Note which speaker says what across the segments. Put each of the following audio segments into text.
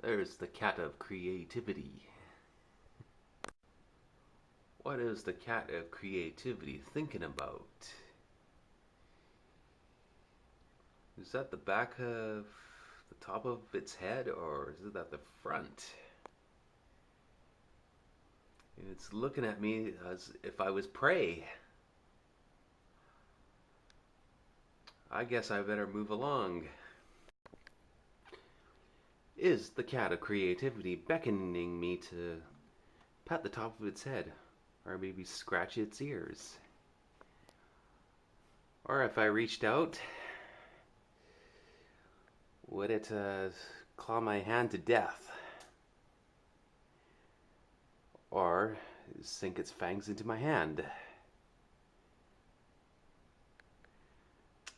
Speaker 1: There's the cat of creativity. What is the cat of creativity thinking about? Is that the back of the top of its head, or is it at the front? It's looking at me as if I was prey. I guess I better move along. Is the cat of creativity beckoning me to pat the top of its head, or maybe scratch its ears? Or if I reached out, would it claw my hand to death? Or sink its fangs into my hand?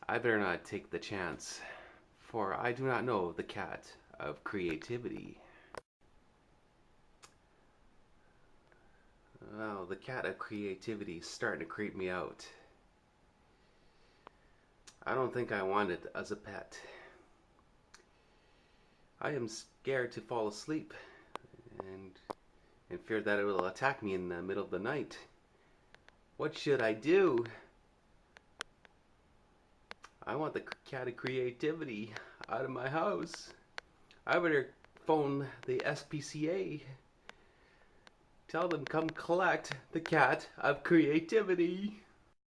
Speaker 1: I better not take the chance, for I do not know the cat of creativity. Well, the cat of creativity is starting to creep me out. I don't think I want it as a pet. I am scared to fall asleep and fear that it will attack me in the middle of the night. What should I do? I want the cat of creativity out of my house. I better phone the SPCA. Tell them come collect the cat of creativity.